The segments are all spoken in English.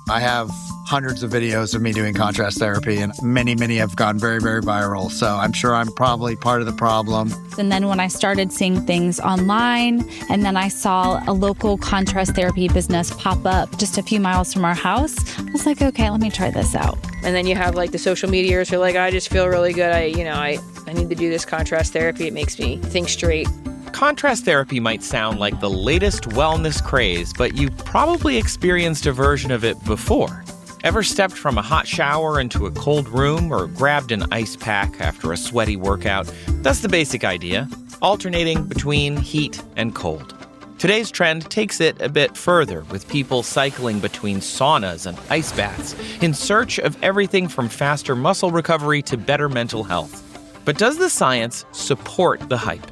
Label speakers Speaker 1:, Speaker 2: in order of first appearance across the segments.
Speaker 1: I have hundreds of videos of me doing contrast therapy, and many have gone very, very viral. So I'm sure I'm probably part of the problem.
Speaker 2: And then when I started seeing things online, and then I saw a local contrast therapy business pop up just a few miles from our house, I was like, okay, let me try this out.
Speaker 3: And then you have like the social medias who are like, I just feel really good. I need to do this contrast therapy. It makes me think straight.
Speaker 4: Contrast therapy might sound like the latest wellness craze, but you probably experienced a version of it before. Ever stepped from a hot shower into a cold room or grabbed an ice pack after a sweaty workout? That's the basic idea, alternating between heat and cold. Today's trend takes it a bit further, with people cycling between saunas and ice baths in search of everything from faster muscle recovery to better mental health. But does the science support the hype?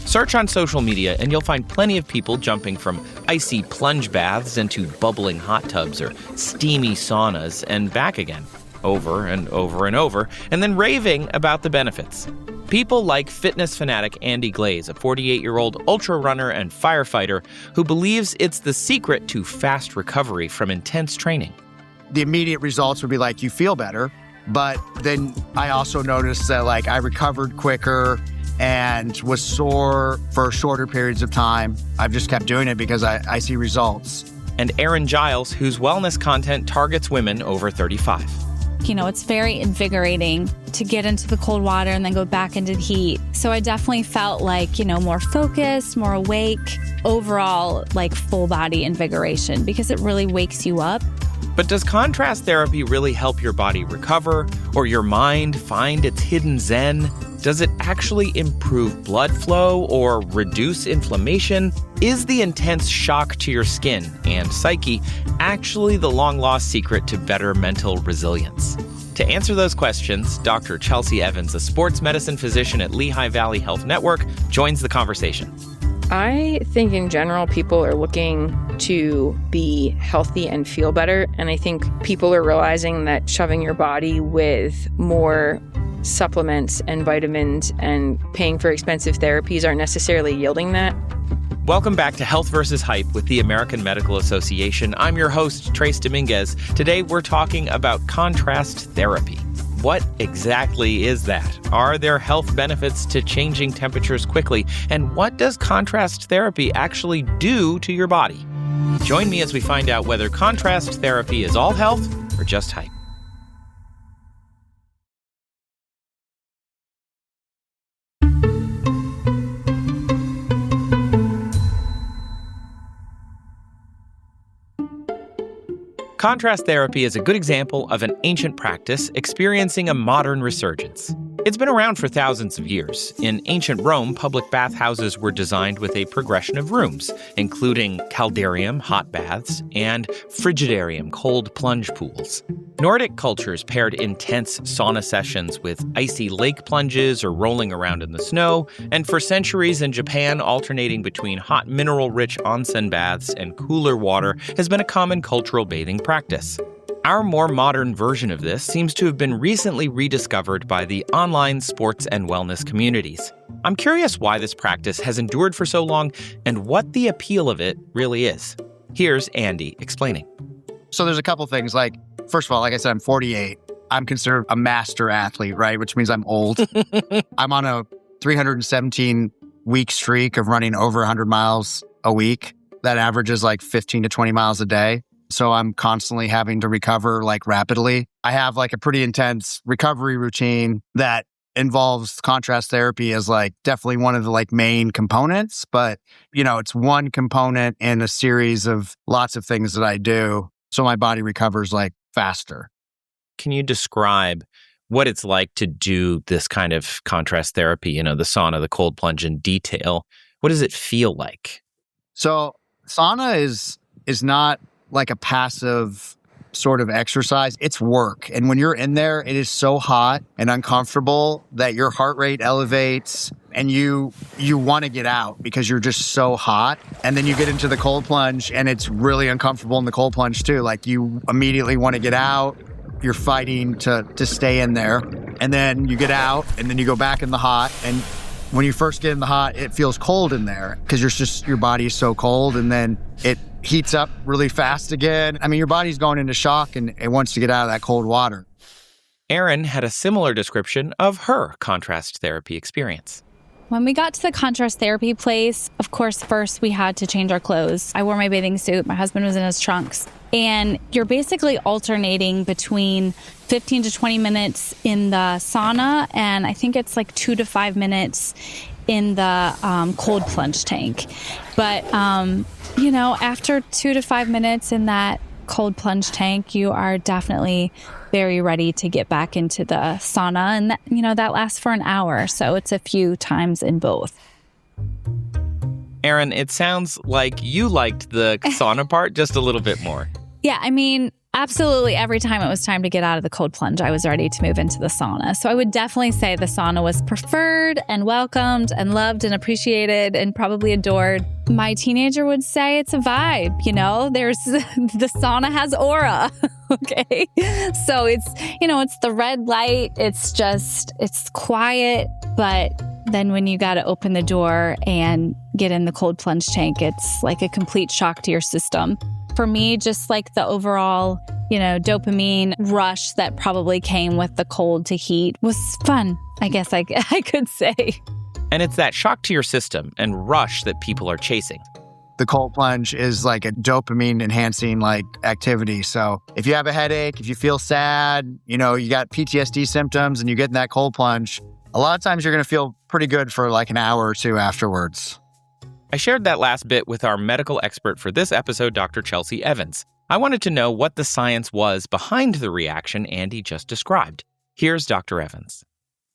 Speaker 4: Search on social media and you'll find plenty of people jumping from icy plunge baths into bubbling hot tubs or steamy saunas and back again, over and over and over, and then raving about the benefits. People like fitness fanatic Andy Glaze, a 48-year-old ultra runner and firefighter who believes it's the secret to fast recovery from intense training.
Speaker 1: The immediate results would be like, you feel better, but then I also noticed that like I recovered quicker and was sore for shorter periods of time. I've just kept doing it because I see results.
Speaker 4: And Erin Giles, whose wellness content targets women over 35.
Speaker 2: You know, it's very invigorating to get into the cold water and then go back into the heat. So I definitely felt like, more focused, more awake, overall, like full body invigoration because it really wakes you up.
Speaker 4: But does contrast therapy really help your body recover or your mind find its hidden zen? Does it actually improve blood flow or reduce inflammation? Is the intense shock to your skin and psyche actually the long-lost secret to better mental resilience? To answer those questions, Dr. Chelsea Evans, a sports medicine physician at Lehigh Valley Health Network, joins the conversation.
Speaker 3: I think in general, people are looking to be healthy and feel better. And I think people are realizing that shoving your body with more supplements and vitamins and paying for expensive therapies aren't necessarily yielding that.
Speaker 4: Welcome back to Health vs. Hype with the American Medical Association. I'm your host, Trace Dominguez. Today, we're talking about contrast therapy. What exactly is that? Are there health benefits to changing temperatures quickly? And what does contrast therapy actually do to your body? Join me as we find out whether contrast therapy is all health or just hype. Contrast therapy is a good example of an ancient practice experiencing a modern resurgence. It's been around for thousands of years. In ancient Rome, public bathhouses were designed with a progression of rooms, including caldarium, hot baths, and frigidarium, cold plunge pools. Nordic cultures paired intense sauna sessions with icy lake plunges or rolling around in the snow, and for centuries in Japan, alternating between hot mineral-rich onsen baths and cooler water has been a common cultural bathing practice. Our more modern version of this seems to have been recently rediscovered by the online sports and wellness communities. I'm curious why this practice has endured for so long and what the appeal of it really is. Here's Andy explaining.
Speaker 1: So there's a couple things. Like, first of all, like I said, I'm 48. I'm considered a master athlete, right? Which means I'm old. I'm on a 317-week streak of running over 100 miles a week. That averages like 15 to 20 miles a day. So I'm constantly having to recover like rapidly. I have like a pretty intense recovery routine that involves contrast therapy as like definitely one of the like main components, but it's one component in a series of lots of things that I do. So my body recovers like faster.
Speaker 4: Can you describe what it's like to do this kind of contrast therapy, the sauna, the cold plunge in detail? What does it feel like?
Speaker 1: So sauna is not like a passive sort of exercise. It's work. And when you're in there, it is so hot and uncomfortable that your heart rate elevates and you want to get out because you're just so hot. And then you get into the cold plunge and it's really uncomfortable in the cold plunge too. Like you immediately want to get out. You're fighting to stay in there. And then you get out and then you go back in the hot. And when you first get in the hot, it feels cold in there because your body is so cold. And then it heats up really fast again. I mean, your body's going into shock and it wants to get out of that cold water.
Speaker 4: Erin had a similar description of her contrast therapy experience.
Speaker 2: When we got to the contrast therapy place, of course, first we had to change our clothes. I wore my bathing suit. My husband was in his trunks. And you're basically alternating between 15 to 20 minutes in the sauna, and I think it's like 2 to 5 minutes in the cold plunge tank. But, after 2 to 5 minutes in that cold plunge tank, you are definitely very ready to get back into the sauna. And that lasts for an hour. So it's a few times in both.
Speaker 4: Erin, it sounds like you liked the sauna part just a little bit more.
Speaker 2: Yeah, I mean, absolutely. Every time it was time to get out of the cold plunge, I was ready to move into the sauna. So I would definitely say the sauna was preferred and welcomed and loved and appreciated and probably adored. My teenager would say it's a vibe, there's the sauna has aura. Okay. So it's the red light. It's quiet. But then when you got to open the door and get in the cold plunge tank, it's like a complete shock to your system. For me, just like the overall, dopamine rush that probably came with the cold to heat was fun, I guess I could say.
Speaker 4: And it's that shock to your system and rush that people are chasing.
Speaker 1: The cold plunge is like a dopamine enhancing activity. So if you have a headache, if you feel sad, you got PTSD symptoms and you get in that cold plunge, a lot of times you're going to feel pretty good for like an hour or two afterwards.
Speaker 4: I shared that last bit with our medical expert for this episode, Dr. Chelsea Evans. I wanted to know what the science was behind the reaction Andy just described. Here's Dr. Evans.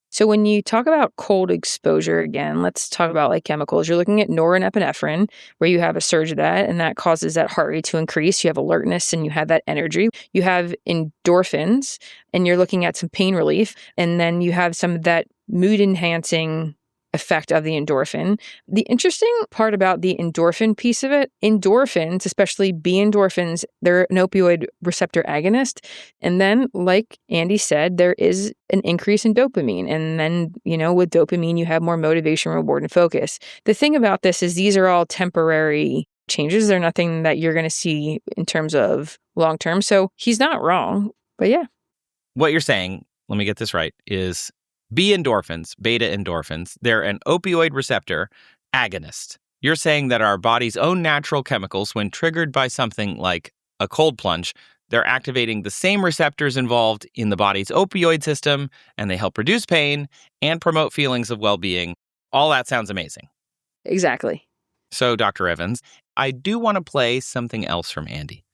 Speaker 3: So when you talk about cold exposure, again, let's talk about chemicals. You're looking at norepinephrine, where you have a surge of that, and that causes that heart rate to increase. You have alertness and you have that energy. You have endorphins, and you're looking at some pain relief. And then you have some of that mood-enhancing effect of the endorphin. The interesting part about the endorphin piece of it, endorphins, especially B endorphins, they're an opioid receptor agonist. And then, like Andy said, there is an increase in dopamine. And then, with dopamine, you have more motivation, reward, and focus. The thing about this is these are all temporary changes. They're nothing that you're going to see in terms of long term. So he's not wrong. But yeah.
Speaker 4: What you're saying, let me get this right, is B endorphins, beta endorphins, they're an opioid receptor agonist. You're saying that our body's own natural chemicals, when triggered by something like a cold plunge, they're activating the same receptors involved in the body's opioid system, and they help reduce pain and promote feelings of well-being. All that sounds amazing.
Speaker 3: Exactly.
Speaker 4: So, Dr. Evans, I do want to play something else from Andy.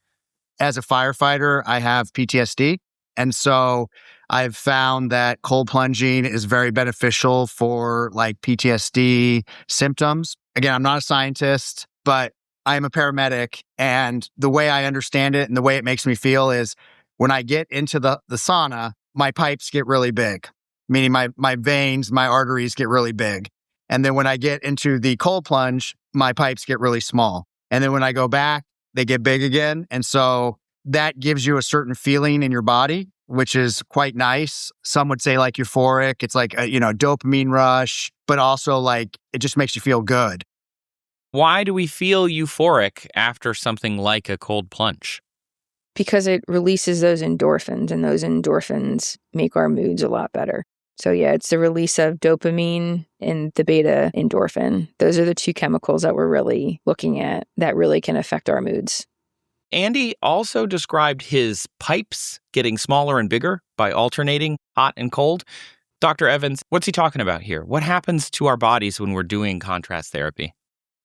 Speaker 1: As a firefighter, I have PTSD. And so I've found that cold plunging is very beneficial for PTSD symptoms. Again, I'm not a scientist, but I'm a paramedic. And the way I understand it and the way it makes me feel is when I get into the sauna, my pipes get really big, meaning my veins, my arteries get really big. And then when I get into the cold plunge, my pipes get really small. And then when I go back, they get big again. And so that gives you a certain feeling in your body, which is quite nice. Some would say euphoric. It's like a, dopamine rush, but also it just makes you feel good.
Speaker 4: Why do we feel euphoric after something like a cold plunge?
Speaker 3: Because it releases those endorphins, and those endorphins make our moods a lot better. So yeah, it's the release of dopamine and the beta endorphin. Those are the two chemicals that we're really looking at that really can affect our moods.
Speaker 4: Andy also described his pipes getting smaller and bigger by alternating hot and cold. Dr. Evans, what's he talking about here? What happens to our bodies when we're doing contrast therapy?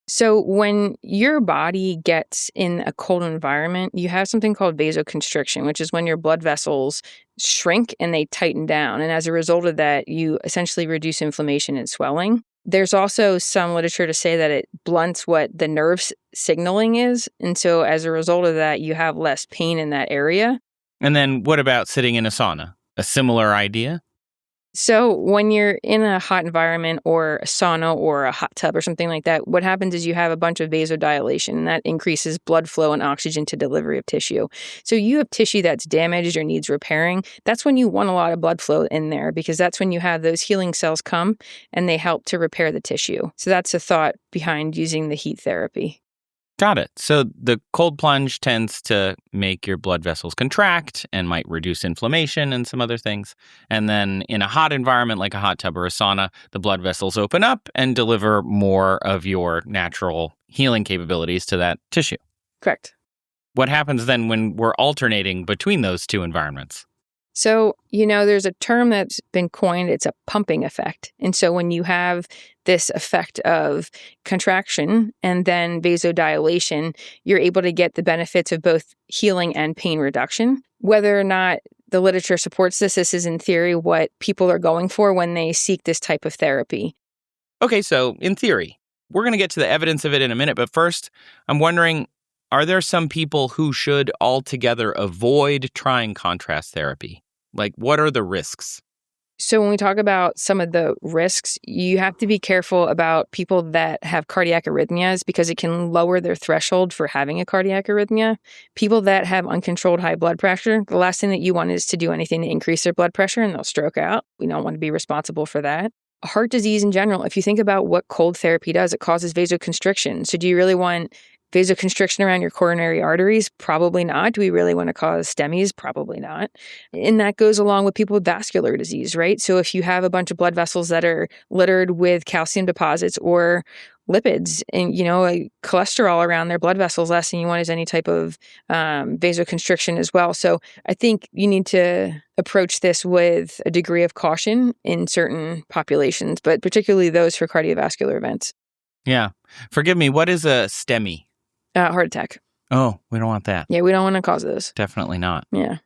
Speaker 3: So when your body gets in a cold environment, you have something called vasoconstriction, which is when your blood vessels shrink and they tighten down. And as a result of that, you essentially reduce inflammation and swelling. There's also some literature to say that it blunts what the nerve signaling is. And so as a result of that, you have less pain in that area.
Speaker 4: And then what about sitting in a sauna? A similar idea?
Speaker 3: So when you're in a hot environment or a sauna or a hot tub or something like that, what happens is you have a bunch of vasodilation, and that increases blood flow and oxygen to delivery of tissue. So you have tissue that's damaged or needs repairing. That's when you want a lot of blood flow in there, because that's when you have those healing cells come and they help to repair the tissue. So that's the thought behind using the heat therapy.
Speaker 4: Got it. So the cold plunge tends to make your blood vessels contract and might reduce inflammation and some other things. And then in a hot environment like a hot tub or a sauna, the blood vessels open up and deliver more of your natural healing capabilities to that tissue.
Speaker 3: Correct.
Speaker 4: What happens then when we're alternating between those two environments?
Speaker 3: So, there's a term that's been coined. It's a pumping effect. And so when you have this effect of contraction and then vasodilation, you're able to get the benefits of both healing and pain reduction. Whether or not the literature supports this is in theory what people are going for when they seek this type of therapy.
Speaker 4: Okay, so in theory, we're going to get to the evidence of it in a minute. But first, I'm wondering, are there some people who should altogether avoid trying contrast therapy? Like, what are the risks?
Speaker 3: So when we talk about some of the risks, you have to be careful about people that have cardiac arrhythmias because it can lower their threshold for having a cardiac arrhythmia. People that have uncontrolled high blood pressure, the last thing that you want is to do anything to increase their blood pressure and they'll stroke out. We don't want to be responsible for that. Heart disease in general, if you think about what cold therapy does, it causes vasoconstriction. So do you really want vasoconstriction around your coronary arteries? Probably not. Do we really want to cause STEMIs? Probably not. And that goes along with people with vascular disease, right? So if you have a bunch of blood vessels that are littered with calcium deposits or lipids and, cholesterol around their blood vessels, last thing you want is any type of vasoconstriction as well. So I think you need to approach this with a degree of caution in certain populations, but particularly those for cardiovascular events.
Speaker 4: Yeah. Forgive me, what is a STEMI?
Speaker 3: Heart attack.
Speaker 4: Oh, we don't want that.
Speaker 3: Yeah, we don't want to cause those.
Speaker 4: Definitely not.
Speaker 3: Yeah.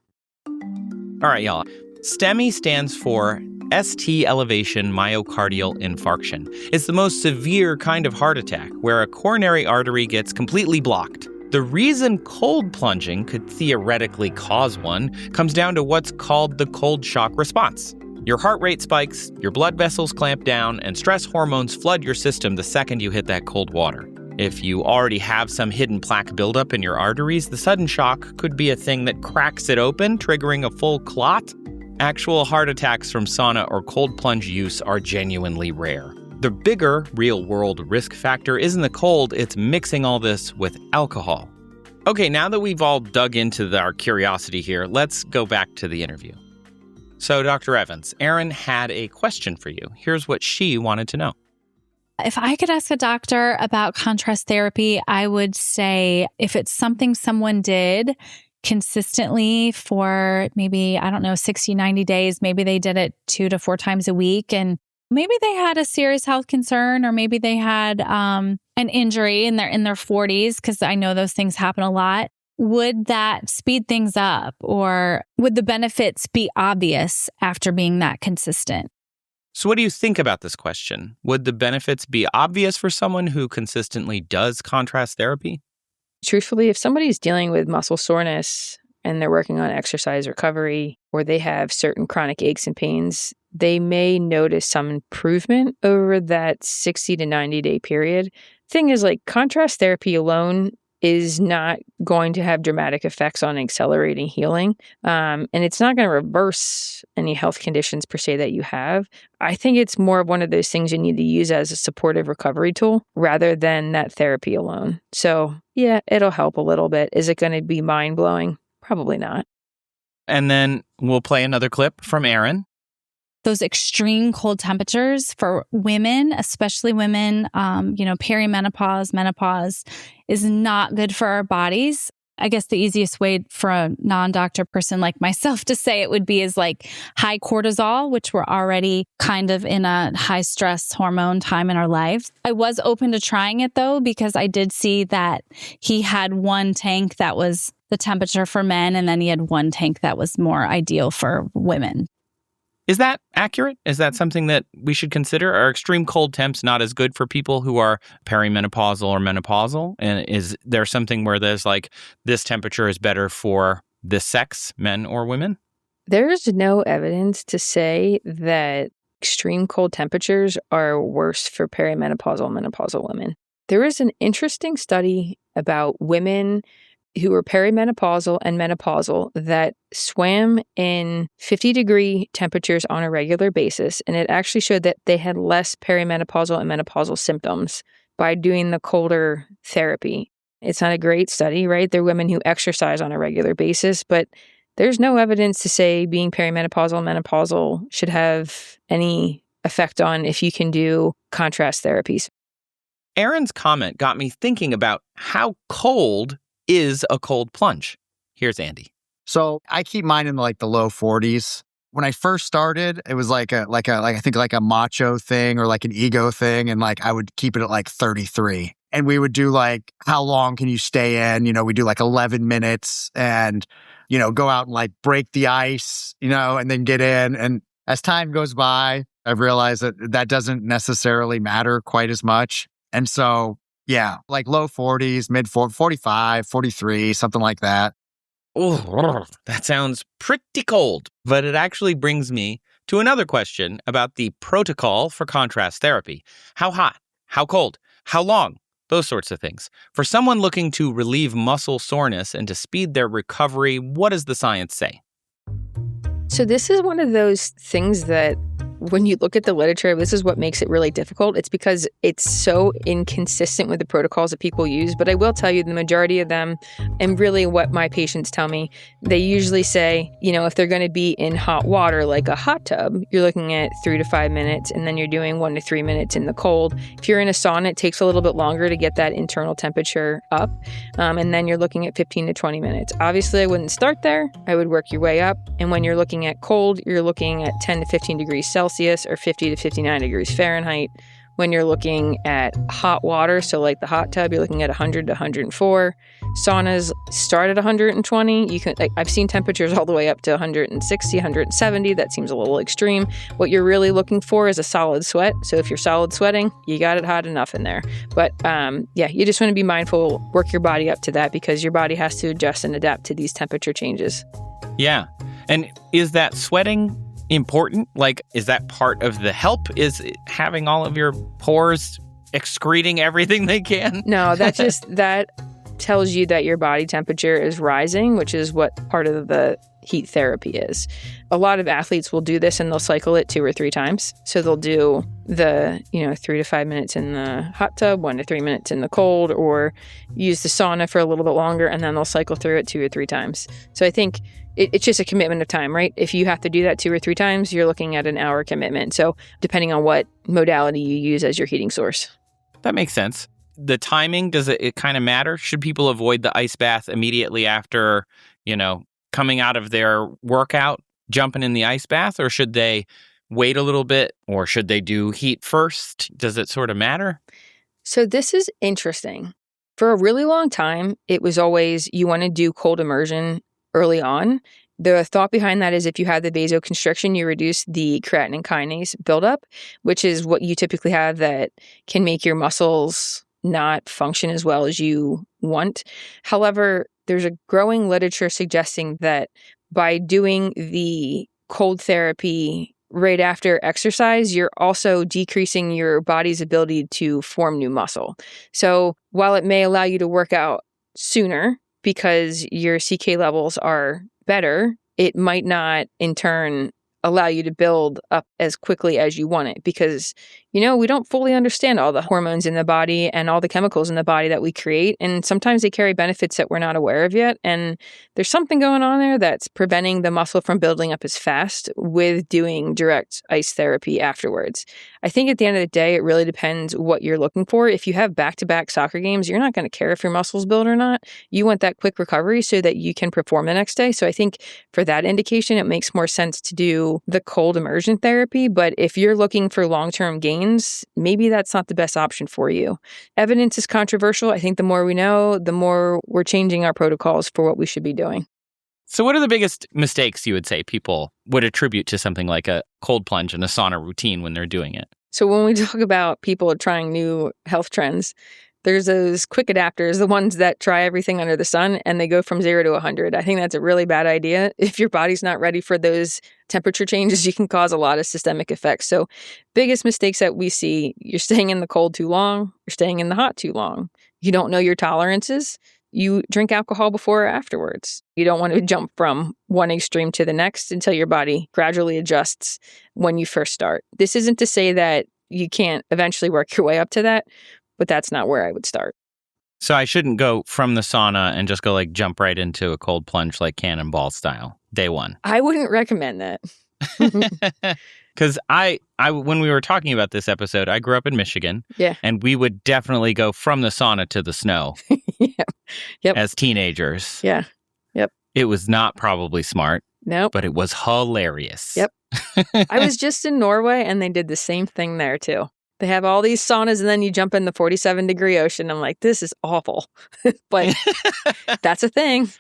Speaker 4: All right, y'all. STEMI stands for ST elevation myocardial infarction. It's the most severe kind of heart attack where a coronary artery gets completely blocked. The reason cold plunging could theoretically cause one comes down to what's called the cold shock response. Your heart rate spikes, your blood vessels clamp down, and stress hormones flood your system the second you hit that cold water. If you already have some hidden plaque buildup in your arteries, the sudden shock could be a thing that cracks it open, triggering a full clot. Actual heart attacks from sauna or cold plunge use are genuinely rare. The bigger real-world risk factor isn't the cold, it's mixing all this with alcohol. Okay, now that we've all dug into our curiosity here, let's go back to the interview. So, Dr. Evans, Erin had a question for you. Here's what she wanted to know.
Speaker 2: If I could ask a doctor about contrast therapy, I would say if it's something someone did consistently for maybe, 60, 90 days, maybe they did it 2 to 4 times a week, and maybe they had a serious health concern, or maybe they had an injury in their 40s, because I know those things happen a lot. Would that speed things up, or would the benefits be obvious after being that consistent?
Speaker 4: So what do you think about this question? Would the benefits be obvious for someone who consistently does contrast therapy?
Speaker 3: Truthfully, if somebody's dealing with muscle soreness and they're working on exercise recovery, or they have certain chronic aches and pains, they may notice some improvement over that 60 to 90-day period. Thing is, contrast therapy alone is not going to have dramatic effects on accelerating healing. And it's not going to reverse any health conditions per se that you have. I think it's more of one of those things you need to use as a supportive recovery tool rather than that therapy alone. So yeah, it'll help a little bit. Is it going to be mind-blowing? Probably not.
Speaker 4: And then we'll play another clip from Erin.
Speaker 2: Those extreme cold temperatures for women, especially women, perimenopause, menopause, is not good for our bodies. I guess the easiest way for a non-doctor person like myself to say it would be is high cortisol, which we're already kind of in a high stress hormone time in our lives. I was open to trying it though, because I did see that he had one tank that was the temperature for men, and then he had one tank that was more ideal for women.
Speaker 4: Is that accurate? Is that something that we should consider? Are extreme cold temps not as good for people who are perimenopausal or menopausal? And is there something where there's this temperature is better for this sex, men or women?
Speaker 3: There's no evidence to say that extreme cold temperatures are worse for perimenopausal and menopausal women. There is an interesting study about women who were perimenopausal and menopausal that swam in 50-degree temperatures on a regular basis. And it actually showed that they had less perimenopausal and menopausal symptoms by doing the colder therapy. It's not a great study, right? They're women who exercise on a regular basis, but there's no evidence to say being perimenopausal, menopausal should have any effect on if you can do contrast therapies.
Speaker 4: Erin's comment got me thinking about how cold is a cold plunge. Here's Andy.
Speaker 1: So I keep mine in like the low 40s. When I first started, it was like I think like a macho thing or like an ego thing. And like, I would keep it at like 33. And we would do like, how long can you stay in? We do like 11 minutes and, go out and like break the ice, and then get in. And as time goes by, I've realized that doesn't necessarily matter quite as much. And so, yeah, like low 40s, mid 45, 43, something like that.
Speaker 4: Oh, that sounds pretty cold. But it actually brings me to another question about the protocol for contrast therapy. How hot? How cold? How long? Those sorts of things. For someone looking to relieve muscle soreness and to speed their recovery, what does the science say?
Speaker 3: So this is one of those things that when you look at the literature, this is what makes it really difficult. It's because it's so inconsistent with the protocols that people use. But I will tell you the majority of them, and really what my patients tell me, they usually say, if they're going to be in hot water, like a hot tub, you're looking at 3 to 5 minutes, and then you're doing 1 to 3 minutes in the cold. If you're in a sauna, it takes a little bit longer to get that internal temperature up. And then you're looking at 15 to 20 minutes. Obviously, I wouldn't start there. I would work your way up. And when you're looking at cold, you're looking at 10 to 15 degrees Celsius or 50 to 59 degrees Fahrenheit. When you're looking at hot water, so like the hot tub, you're looking at 100 to 104. Saunas start at 120. I've seen temperatures all the way up to 160, 170. That seems a little extreme. What you're really looking for is a solid sweat. So if you're solid sweating, you got it hot enough in there. But you just want to be mindful, work your body up to that because your body has to adjust and adapt to these temperature changes.
Speaker 4: Yeah. And is that sweating important? Like, is that part of the help? Is having all of your pores excreting everything they can?
Speaker 3: No, that tells you that your body temperature is rising, which is what part of the heat therapy is. A lot of athletes will do this and they'll cycle it 2 or 3 times. So they'll do the, 3 to 5 minutes in the hot tub, 1 to 3 minutes in the cold, or use the sauna for a little bit longer, and then they'll cycle through it 2 or 3 times. So I think it's just a commitment of time, right? If you have to do that 2 or 3 times, you're looking at an hour commitment. So depending on what modality you use as your heating source.
Speaker 4: That makes sense. The timing, does it kind of matter? Should people avoid the ice bath immediately after, coming out of their workout, jumping in the ice bath, or should they wait a little bit, or should they do heat first? Does it sort of matter?
Speaker 3: So this is interesting. For a really long time, it was always you want to do cold immersion early on. The thought behind that is if you have the vasoconstriction, you reduce the creatinine kinase buildup, which is what you typically have that can make your muscles not function as well as you want. However, there's a growing literature suggesting that by doing the cold therapy right after exercise, you're also decreasing your body's ability to form new muscle. So while it may allow you to work out sooner because your CK levels are better, it might not in turn allow you to build up as quickly as you want it because, we don't fully understand all the hormones in the body and all the chemicals in the body that we create. And sometimes they carry benefits that we're not aware of yet. And there's something going on there that's preventing the muscle from building up as fast with doing direct ice therapy afterwards. I think at the end of the day, it really depends what you're looking for. If you have back-to-back soccer games, you're not going to care if your muscles build or not. You want that quick recovery so that you can perform the next day. So I think for that indication, it makes more sense to do the cold immersion therapy. But if you're looking for long-term gains, maybe that's not the best option for you. Evidence is controversial. I think the more we know, the more we're changing our protocols for what we should be doing.
Speaker 4: So what are the biggest mistakes you would say people would attribute to something like a cold plunge and a sauna routine when they're doing it?
Speaker 3: So when we talk about people trying new health trends, there's those quick adapters, the ones that try everything under the sun and they go from 0 to 100. I think that's a really bad idea. If your body's not ready for those temperature changes, you can cause a lot of systemic effects. So biggest mistakes that we see, you're staying in the cold too long, you're staying in the hot too long. You don't know your tolerances. You drink alcohol before or afterwards. You don't want to jump from one extreme to the next until your body gradually adjusts when you first start. This isn't to say that you can't eventually work your way up to that, but that's not where I would start.
Speaker 4: So I shouldn't go from the sauna and just go like jump right into a cold plunge like cannonball style, day one.
Speaker 3: I wouldn't recommend that.
Speaker 4: Because I, when we were talking about this episode, I grew up in Michigan.
Speaker 3: Yeah.
Speaker 4: And we would definitely go from the sauna to the snow
Speaker 3: Yep.
Speaker 4: as teenagers.
Speaker 3: Yeah. Yep.
Speaker 4: It was not probably smart,
Speaker 3: Nope.
Speaker 4: but it was hilarious.
Speaker 3: Yep. I was just in Norway and they did the same thing there too. They have all these saunas and then you jump in the 47-degree ocean. I'm like, this is awful. But that's a thing.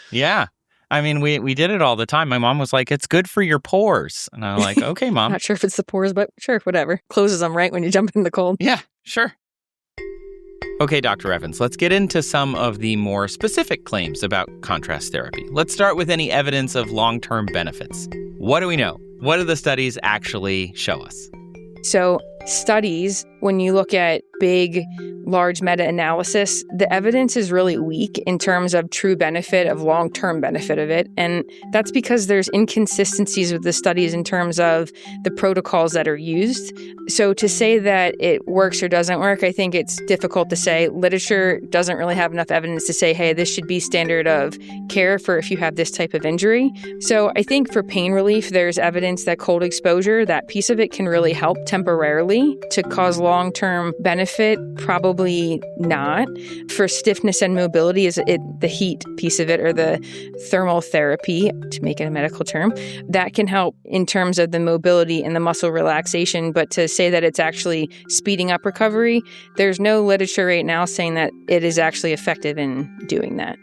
Speaker 4: Yeah. I mean, we did it all the time. My mom was like, it's good for your pores. And I'm like, okay, Mom.
Speaker 3: Not sure if it's the pores, but sure, whatever. Closes them right when you jump in the cold.
Speaker 4: Yeah, sure. Okay, Dr. Evans, let's get into some of the more specific claims about contrast therapy. Let's start with any evidence of long-term benefits. What do we know? What do the studies actually show us?
Speaker 3: So studies, when you look at big, large meta-analysis, the evidence is really weak in terms of true benefit, of long-term benefit of it. And that's because there's inconsistencies with the studies in terms of the protocols that are used. So to say that it works or doesn't work, I think it's difficult to say. Literature doesn't really have enough evidence to say, hey, this should be standard of care for if you have this type of injury. So I think for pain relief, there's evidence that cold exposure, that piece of it can really help temporarily. To cause long-term benefit, probably not. For stiffness and mobility, is it the heat piece of it or the thermal therapy, to make it a medical term, that can help in terms of the mobility and the muscle relaxation. But to say that it's actually speeding up recovery, there's no literature right now saying that it is actually effective in doing that.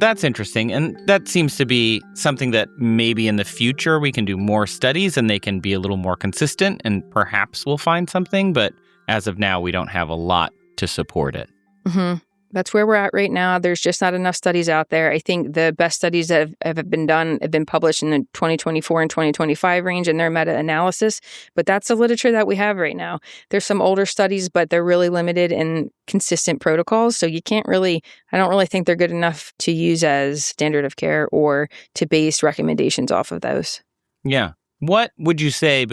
Speaker 4: That's interesting. And that seems to be something that maybe in the future we can do more studies and they can be a little more consistent and perhaps we'll find something. But as of now, we don't have a lot to support it.
Speaker 3: Mm-hmm. That's where we're at right now. There's just not enough studies out there. I think the best studies that have been done have been published in the 2024 and 2025 range in their meta-analysis. But that's the literature that we have right now. There's some older studies, but they're really limited in consistent protocols. So I don't really think they're good enough to use as standard of care or to base recommendations off of those.
Speaker 4: Yeah. What would you say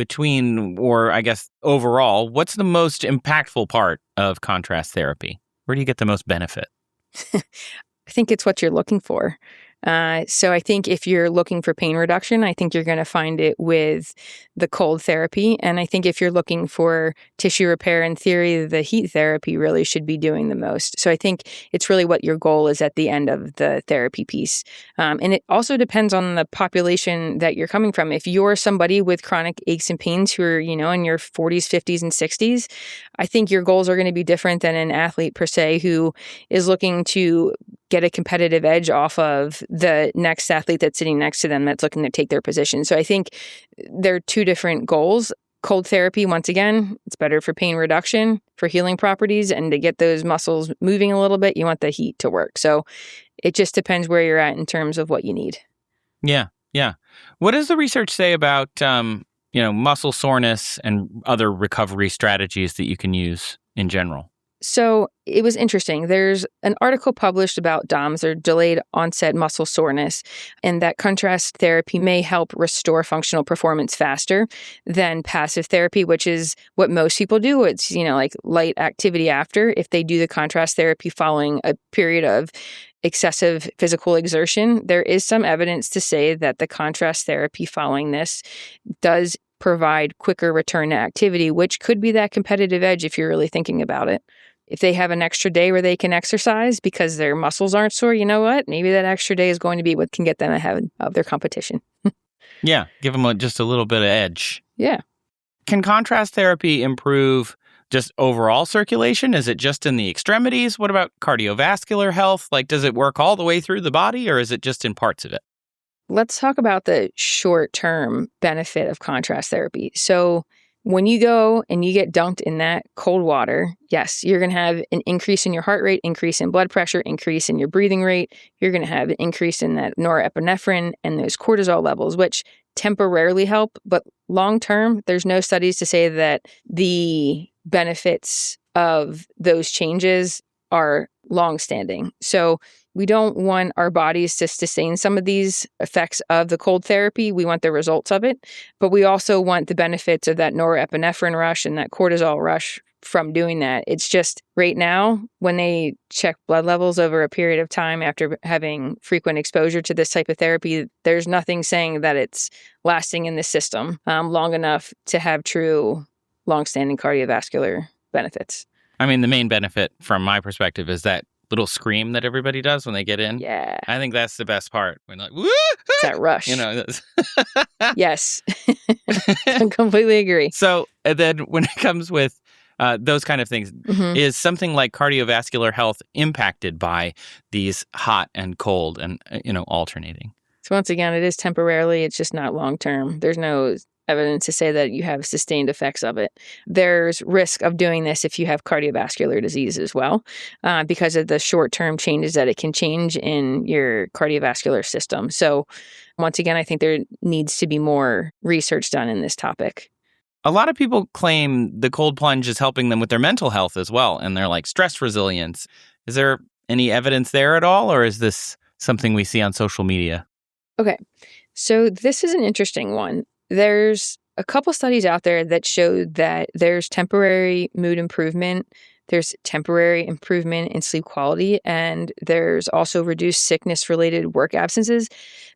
Speaker 4: or I guess overall, what's the most impactful part of contrast therapy? Where do you get the most benefit?
Speaker 3: I think it's what you're looking for. So I think if you're looking for pain reduction, I think you're going to find it with the cold therapy. And I think if you're looking for tissue repair, in theory, the heat therapy really should be doing the most. So I think it's really what your goal is at the end of the therapy piece. And it also depends on the population that you're coming from. If you're somebody with chronic aches and pains who are, in your 40s, 50s, and 60s, I think your goals are going to be different than an athlete per se who is looking to get a competitive edge off of the next athlete that's sitting next to them that's looking to take their position. So I think there are two different goals. Cold therapy, once again, it's better for pain reduction, for healing properties, and to get those muscles moving a little bit, you want the heat to work. So it just depends where you're at in terms of what you need.
Speaker 4: Yeah, yeah. What does the research say about, muscle soreness and other recovery strategies that you can use in general?
Speaker 3: So it was interesting. There's an article published about DOMS, or delayed onset muscle soreness, and that contrast therapy may help restore functional performance faster than passive therapy, which is what most people do. It's, like light activity after, if they do the contrast therapy following a period of excessive physical exertion. There is some evidence to say that the contrast therapy following this does provide quicker return to activity, which could be that competitive edge if you're really thinking about it. If they have an extra day where they can exercise because their muscles aren't sore, you know what? Maybe that extra day is going to be what can get them ahead of their competition.
Speaker 4: Yeah, give them just a little bit of edge.
Speaker 3: Yeah.
Speaker 4: Can contrast therapy improve just overall circulation? Is it just in the extremities? What about cardiovascular health? Does it work all the way through the body, or is it just in parts of it?
Speaker 3: Let's talk about the short-term benefit of contrast therapy. So when you go and you get dunked in that cold water, yes, you're going to have an increase in your heart rate, increase in blood pressure, increase in your breathing rate. You're going to have an increase in that norepinephrine and those cortisol levels, which temporarily help. But long-term, there's no studies to say that the benefits of those changes are long-standing. So we don't want our bodies to sustain some of these effects of the cold therapy. We want the results of it, but we also want the benefits of that norepinephrine rush and that cortisol rush from doing that. It's just right now, when they check blood levels over a period of time after having frequent exposure to this type of therapy, there's nothing saying that it's lasting in the system long enough to have true long-standing cardiovascular benefits.
Speaker 4: I mean, the main benefit from my perspective is that little scream that everybody does when they get in.
Speaker 3: Yeah.
Speaker 4: I think that's the best part. When like, woo!
Speaker 3: It's that rush.
Speaker 4: You know.
Speaker 3: Yes. I completely agree.
Speaker 4: So and then when it comes with those kind of things, is something like cardiovascular health impacted by these hot and cold and, alternating?
Speaker 3: So once again, it is temporarily. It's just not long-term. There's no evidence to say that you have sustained effects of it. There's risk of doing this if you have cardiovascular disease as well, because of the short-term changes that it can change in your cardiovascular system. So once again, I think there needs to be more research done in this topic.
Speaker 4: A lot of people claim the cold plunge is helping them with their mental health as well, and they're like stress resilience. Is there any evidence there at all, or is this something we see on social media?
Speaker 3: Okay, so this is an interesting one. There's a couple studies out there that show that there's temporary mood improvement, there's temporary improvement in sleep quality, and there's also reduced sickness-related work absences.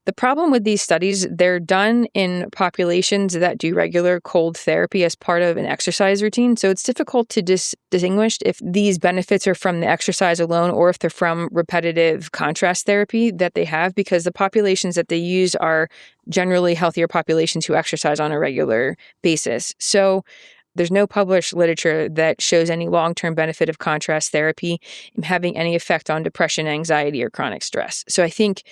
Speaker 3: The problem with these studies, they're done in populations that do regular cold therapy as part of an exercise routine. So it's difficult to distinguish if these benefits are from the exercise alone or if they're from repetitive contrast therapy that they have, because the populations that they use are generally healthier populations who exercise on a regular basis. So there's no published literature that shows any long-term benefit of contrast therapy having any effect on depression, anxiety, or chronic stress. So I think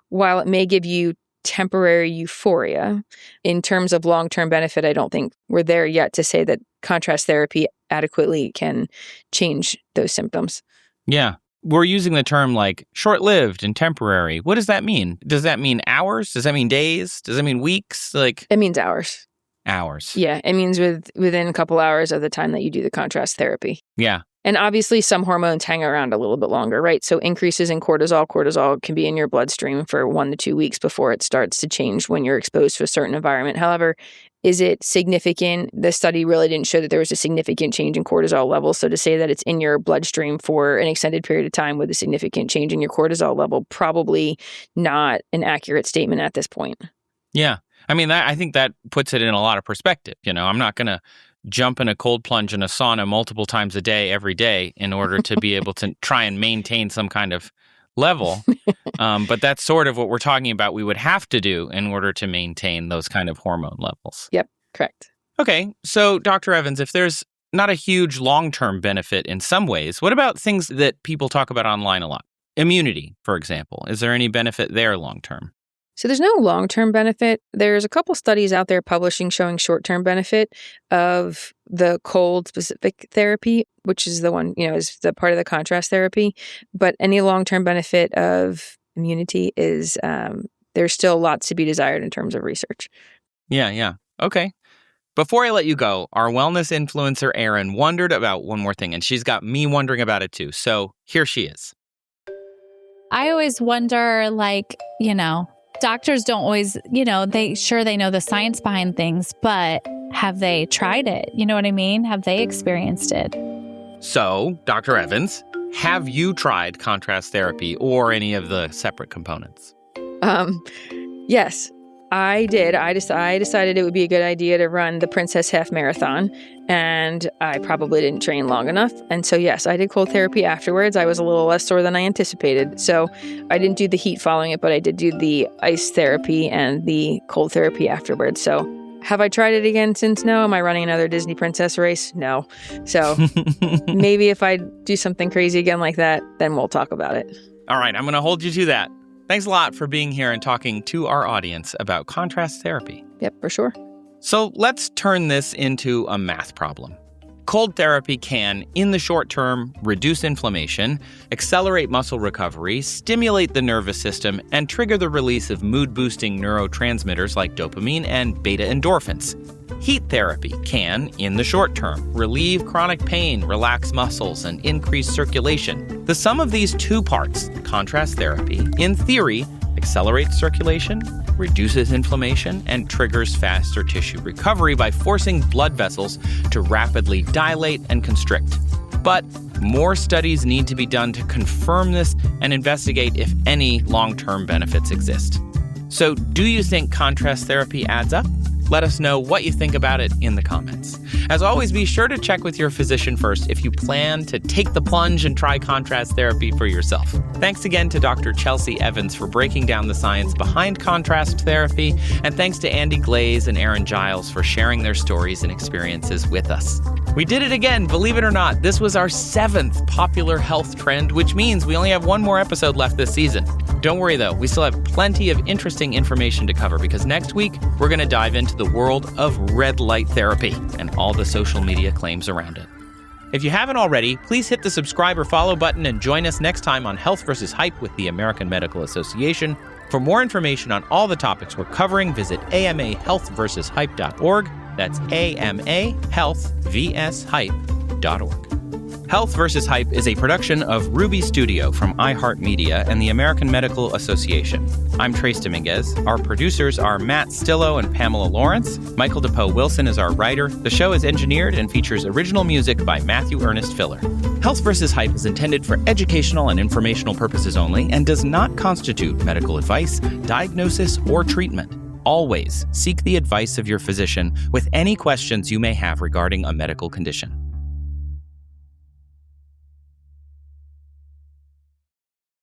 Speaker 3: while it may give you temporary euphoria, in terms of long-term benefit, I don't think we're there yet to say that contrast therapy adequately can change those symptoms.
Speaker 4: Yeah. We're using the term like short-lived and temporary. What does that mean? Does that mean hours? Does that mean days? Does that mean weeks? Like
Speaker 3: it means hours.
Speaker 4: Hours.
Speaker 3: Yeah, it means within a couple hours of the time that you do the contrast therapy.
Speaker 4: Yeah.
Speaker 3: And obviously some hormones hang around a little bit longer, right? So increases in cortisol. Cortisol can be in your bloodstream for 1 to 2 weeks before it starts to change when you're exposed to a certain environment. However, is it significant? The study really didn't show that there was a significant change in cortisol levels. So to say that it's in your bloodstream for an extended period of time with a significant change in your cortisol level, probably not an accurate statement at this point.
Speaker 4: Yeah. I mean, I think that puts it in a lot of perspective. I'm not going to jump in a cold plunge in a sauna multiple times a day, every day, in order to be able to try and maintain some kind of level. But that's sort of what we're talking about. We would have to do in order to maintain those kind of hormone levels.
Speaker 3: Yep, correct.
Speaker 4: Okay. So, Dr. Evans, if there's not a huge long-term benefit in some ways, what about things that people talk about online a lot? Immunity, for example. Is there any benefit there long-term?
Speaker 3: So there's no long-term benefit. There's a couple studies out there publishing showing short-term benefit of the cold-specific therapy, which is the one, is the part of the contrast therapy. But any long-term benefit of immunity is, there's still lots to be desired in terms of research.
Speaker 4: Yeah. Okay. Before I let you go, our wellness influencer, Erin, wondered about one more thing, and she's got me wondering about it too. So here she is.
Speaker 2: I always wonder, doctors don't always, they know the science behind things, but have they tried it? You know what I mean? Have they experienced it?
Speaker 4: So, Dr. Evans, have you tried contrast therapy or any of the separate components?
Speaker 3: Yes, I did. I decided it would be a good idea to run the Princess Half Marathon, and I probably didn't train long enough. And so, yes, I did cold therapy afterwards. I was a little less sore than I anticipated. So I didn't do the heat following it, but I did do the ice therapy and the cold therapy afterwards. So have I tried it again since? No. Am I running another Disney princess race? No. So maybe if I do something crazy again like that, then we'll talk about it.
Speaker 4: All right. I'm going to hold you to that. Thanks a lot for being here and talking to our audience about contrast therapy.
Speaker 3: Yep, for sure.
Speaker 4: So let's turn this into a math problem. Cold therapy can, in the short term, reduce inflammation, accelerate muscle recovery, stimulate the nervous system, and trigger the release of mood-boosting neurotransmitters like dopamine and beta endorphins. Heat therapy can, in the short term, relieve chronic pain, relax muscles, and increase circulation. The sum of these two parts, contrast therapy, in theory, accelerates circulation, reduces inflammation, and triggers faster tissue recovery by forcing blood vessels to rapidly dilate and constrict. But more studies need to be done to confirm this and investigate if any long-term benefits exist. So, do you think contrast therapy adds up? Let us know what you think about it in the comments. As always, be sure to check with your physician first if you plan to take the plunge and try contrast therapy for yourself. Thanks again to Dr. Chelsea Evans for breaking down the science behind contrast therapy, and thanks to Andy Glaze and Aaron Giles for sharing their stories and experiences with us. We did it again, believe it or not. This was our 7th popular health trend, which means we only have one more episode left this season. Don't worry though, we still have plenty of interesting information to cover because next week we're going to dive into the world of red light therapy and all the social media claims around it. If you haven't already, please hit the subscribe or follow button and join us next time on Health vs. Hype with the American Medical Association. For more information on all the topics we're covering, visit amahealthversushype.org. That's amahealthvshype.org. Health vs. Hype is a production of Ruby Studio from iHeartMedia and the American Medical Association. I'm Trace Dominguez. Our producers are Matt Stillo and Pamela Lawrence. Michael DePoe Wilson is our writer. The show is engineered and features original music by Matthew Ernest Filler. Health vs. Hype is intended for educational and informational purposes only and does not constitute medical advice, diagnosis, or treatment. Always seek the advice of your physician with any questions you may have regarding a medical condition.